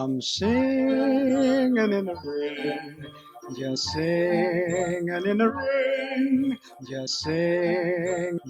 I'm singing in the rain, just singing in the rain, just sing,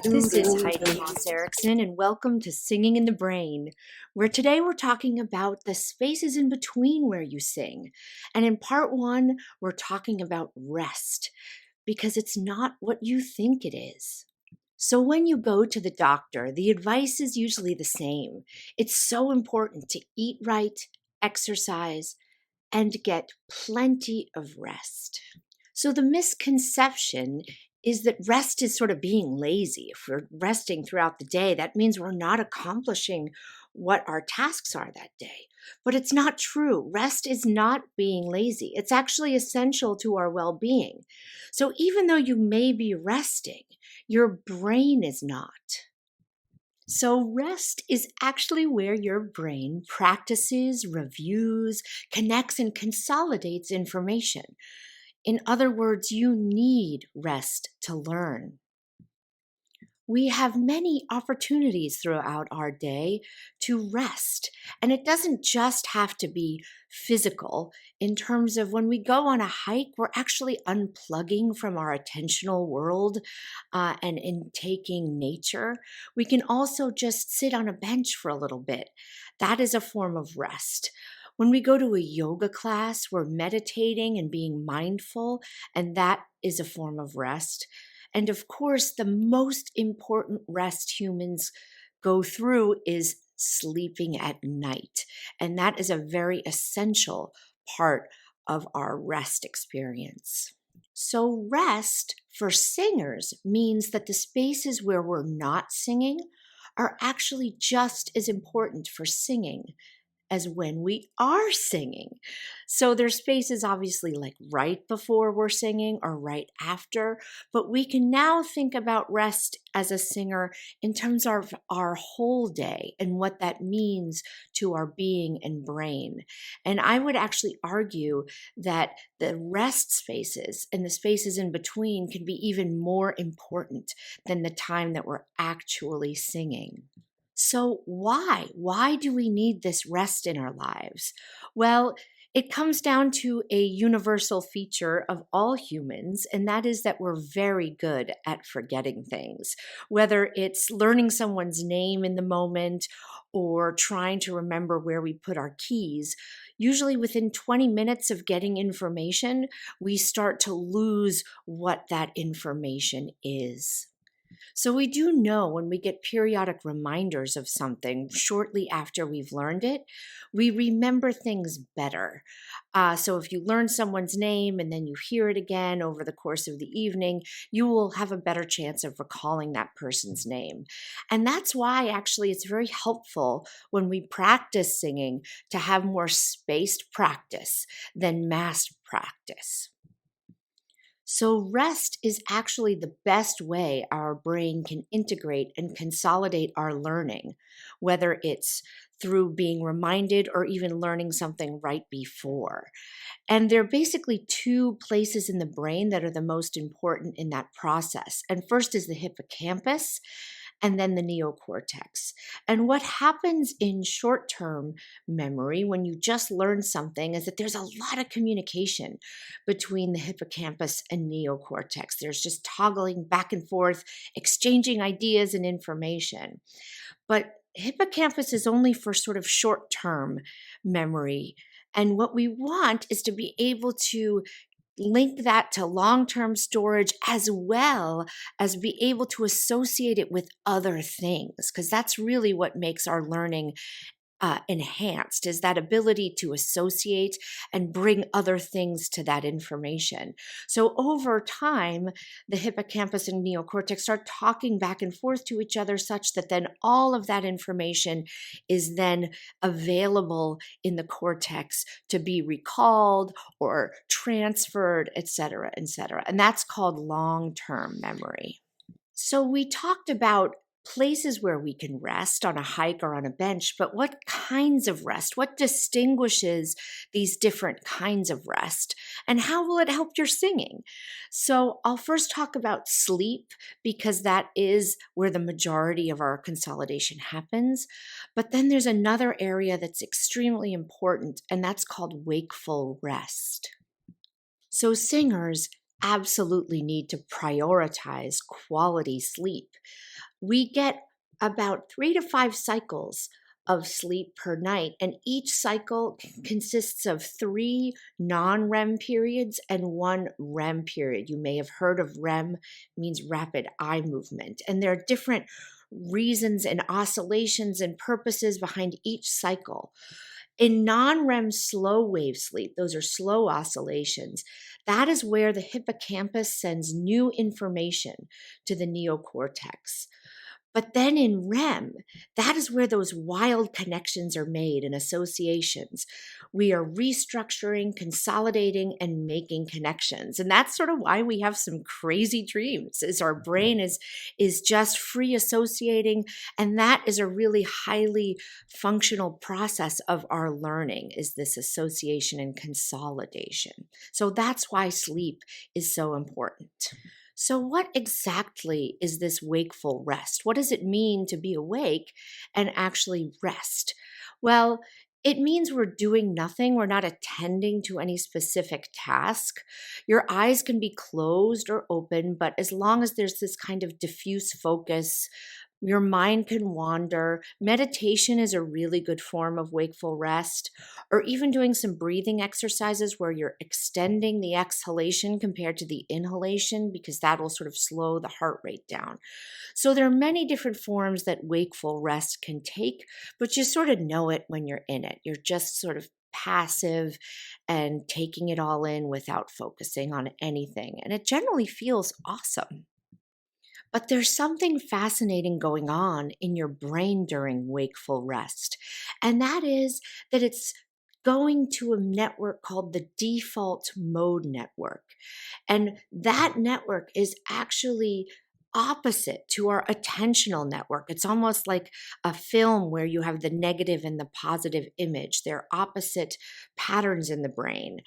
This is Heidi Moss Erickson, and welcome to Singing in the Brain, where today we're talking about the spaces in between where you sing. And in part one, we're talking about rest, because it's not what you think it is. So when you go to the doctor, the advice is usually the same. It's so important to eat right, exercise, and get plenty of rest. So the misconception is that rest is sort of being lazy. If we're resting throughout the day, that means we're not accomplishing what our tasks are that day. But it's not true. Rest is not being lazy. It's actually essential to our well-being. So even though you may be resting, your brain is not. So rest is actually where your brain practices, reviews, connects, and consolidates information. In other words, you need rest to learn. We have many opportunities throughout our day to rest. And it doesn't just have to be physical. In terms of when we go on a hike, we're actually unplugging from our attentional world and in taking nature. We can also just sit on a bench for a little bit. That is a form of rest. When we go to a yoga class, we're meditating and being mindful, and that is a form of rest. And of course, the most important rest humans go through is sleeping at night. And that is a very essential part of our rest experience. So rest for singers means that the spaces where we're not singing are actually just as important for singing as when we are singing. So there's spaces obviously like right before we're singing or right after, but we can now think about rest as a singer in terms of our whole day and what that means to our being and brain. And I would actually argue that the rest spaces and the spaces in between can be even more important than the time that we're actually singing. So why? Why do we need this rest in our lives? Well, it comes down to a universal feature of all humans, and that is that we're very good at forgetting things, whether it's learning someone's name in the moment or trying to remember where we put our keys. Usually within 20 minutes of getting information, we start to lose what that information is. So we do know when we get periodic reminders of something shortly after we've learned it, we remember things better. So if you learn someone's name and then you hear it again over the course of the evening, you will have a better chance of recalling that person's name. And that's why actually it's very helpful when we practice singing to have more spaced practice than mass practice. So rest is actually the best way our brain can integrate and consolidate our learning, whether it's through being reminded or even learning something right before. And there are basically two places in the brain that are the most important in that process. And first is the hippocampus, and then the neocortex. And what happens in short-term memory when you just learn something is that there's a lot of communication between the hippocampus and neocortex. There's just toggling back and forth, exchanging ideas and information. But hippocampus is only for sort of short-term memory. And what we want is to be able to link that to long-term storage as well as be able to associate it with other things, because that's really what makes our learning enhanced, is that ability to associate and bring other things to that information. So over time, the hippocampus and neocortex start talking back and forth to each other such that then all of that information is then available in the cortex to be recalled or transferred, et cetera, et cetera. And that's called long-term memory. So we talked about places where we can rest on a hike or on a bench, but what kinds of rest? What distinguishes these different kinds of rest? And how will it help your singing? So I'll first talk about sleep because that is where the majority of our consolidation happens. But then there's another area that's extremely important, and that's called wakeful rest. So singers absolutely need to prioritize quality sleep. We get about 3 to 5 cycles of sleep per night, and each cycle consists of 3 non-REM periods and 1 REM period. You may have heard of REM, means rapid eye movement, and there are different reasons and oscillations and purposes behind each cycle. In non-REM slow wave sleep, those are slow oscillations, that is where the hippocampus sends new information to the neocortex. But then in REM, that is where those wild connections are made and associations. We are restructuring, consolidating, and making connections. And that's sort of why we have some crazy dreams, is our brain is just free associating. And that is a really highly functional process of our learning, is this association and consolidation. So that's why sleep is so important. So, what exactly is this wakeful rest? What does it mean to be awake and actually rest? Well, it means we're doing nothing. We're not attending to any specific task. Your eyes can be closed or open, but as long as there's this kind of diffuse focus, your mind can wander. Meditation is a really good form of wakeful rest, or even doing some breathing exercises where you're extending the exhalation compared to the inhalation, because that will sort of slow the heart rate down. So there are many different forms that wakeful rest can take, but you sort of know it when you're in it. You're just sort of passive and taking it all in without focusing on anything. And it generally feels awesome. But there's something fascinating going on in your brain during wakeful rest. And that is that it's going to a network called the default mode network. And that network is actually opposite to our attentional network. It's almost like a film where you have the negative and the positive image. They're opposite patterns in the brain.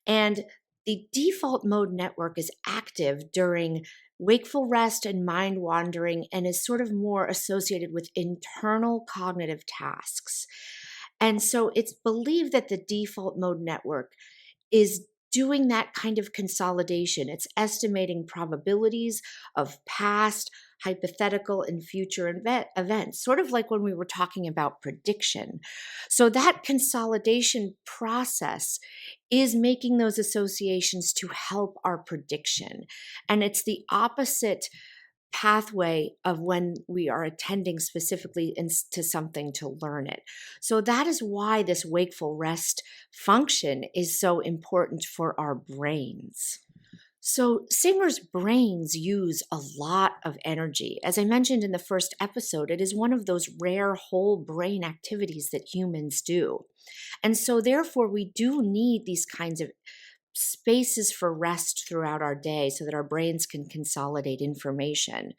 And the default mode network is active during wakeful rest and mind wandering, and is sort of more associated with internal cognitive tasks. And so it's believed that the default mode network is doing that kind of consolidation. It's estimating probabilities of past, hypothetical, and future events, sort of like when we were talking about prediction. So that consolidation process is making those associations to help our prediction. And it's the opposite pathway of when we are attending specifically to something to learn it. So that is why this wakeful rest function is so important for our brains. So singers' brains use a lot of energy. As I mentioned in the first episode, it is one of those rare whole brain activities that humans do. And so therefore we do need these kinds of spaces for rest throughout our day so that our brains can consolidate information.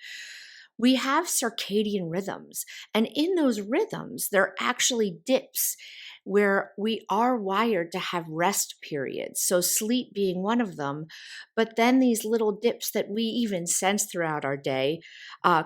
We have circadian rhythms, and in those rhythms, there are actually dips where we are wired to have rest periods. So sleep being one of them, but then these little dips that we even sense throughout our day,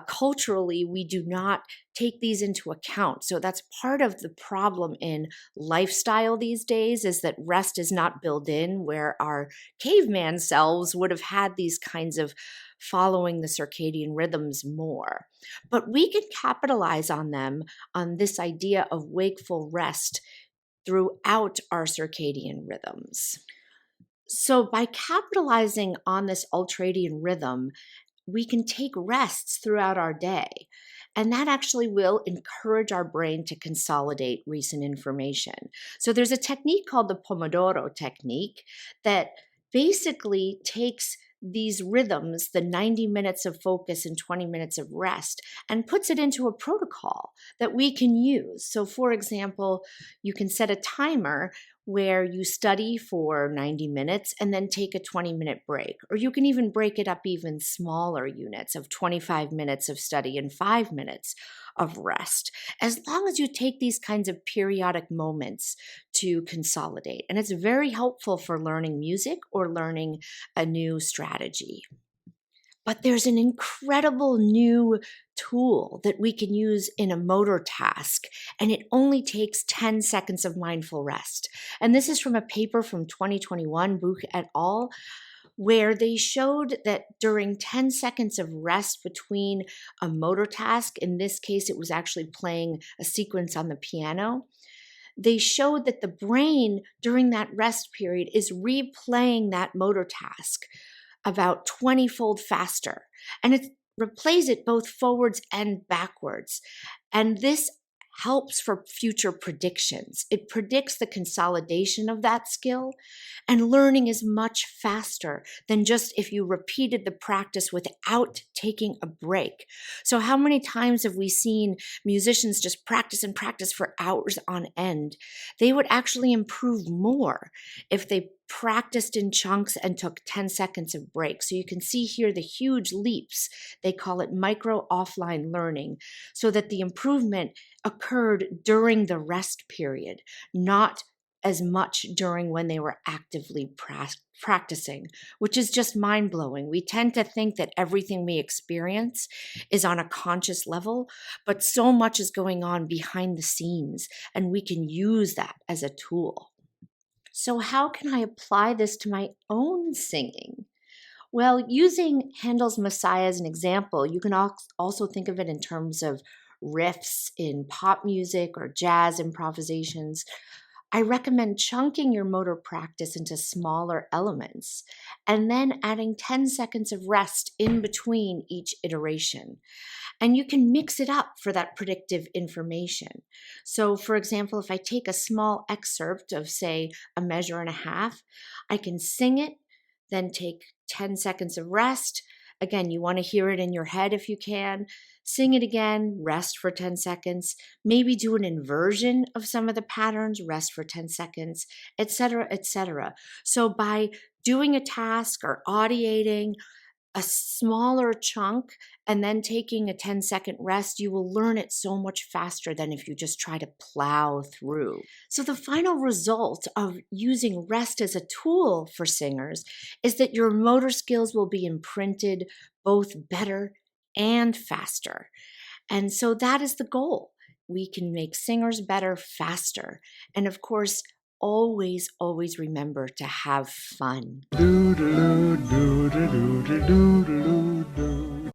culturally, we do not take these into account. So that's part of the problem in lifestyle these days, is that rest is not built in, where our caveman selves would have had these kinds of following the circadian rhythms more. But we can capitalize on them, on this idea of wakeful rest throughout our circadian rhythms. So by capitalizing on this ultradian rhythm, we can take rests throughout our day. And that actually will encourage our brain to consolidate recent information. So there's a technique called the Pomodoro technique that basically takes these rhythms, the 90 minutes of focus and 20 minutes of rest, and puts it into a protocol that we can use. So for example, you can set a timer where you study for 90 minutes and then take a 20-minute break. Or you can even break it up even smaller units of 25 minutes of study and 5 minutes of rest, as long as you take these kinds of periodic moments to consolidate. And it's very helpful for learning music or learning a new strategy. But there's an incredible new tool that we can use in a motor task, and it only takes 10 seconds of mindful rest. And this is from a paper from 2021, Buch et al., where they showed that during 10 seconds of rest between a motor task, in this case, it was actually playing a sequence on the piano, they showed that the brain during that rest period is replaying that motor task about 20-fold faster. And it replays it both forwards and backwards. And this helps for future predictions. It predicts the consolidation of that skill, and learning is much faster than just if you repeated the practice without taking a break. So how many times have we seen musicians just practice and practice for hours on end? They would actually improve more if they practiced in chunks and took 10 seconds of break. So you can see here the huge leaps. They call it micro offline learning, so that the improvement occurred during the rest period, not as much during when they were actively practicing, which is just mind-blowing. We tend to think that everything we experience is on a conscious level, but so much is going on behind the scenes, and we can use that as a tool. So how can I apply this to my own singing? Well, using Handel's Messiah as an example, you can also think of it in terms of riffs in pop music or jazz improvisations. I recommend chunking your motor practice into smaller elements and then adding 10 seconds of rest in between each iteration. And you can mix it up for that predictive information. So for example, if I take a small excerpt of, say, a measure and a half, I can sing it, then take 10 seconds of rest. Again, you want to hear it in your head if you can. Sing it again, rest for 10 seconds, maybe do an inversion of some of the patterns, rest for 10 seconds, etc., etc. So by doing a task or audiating a smaller chunk and then taking a 10-second rest, you will learn it so much faster than if you just try to plow through. So the final result of using rest as a tool for singers is that your motor skills will be imprinted both better and faster. And so that is the goal. We can make singers better faster. And of course, always, always remember to have fun. Do do do do do do do do.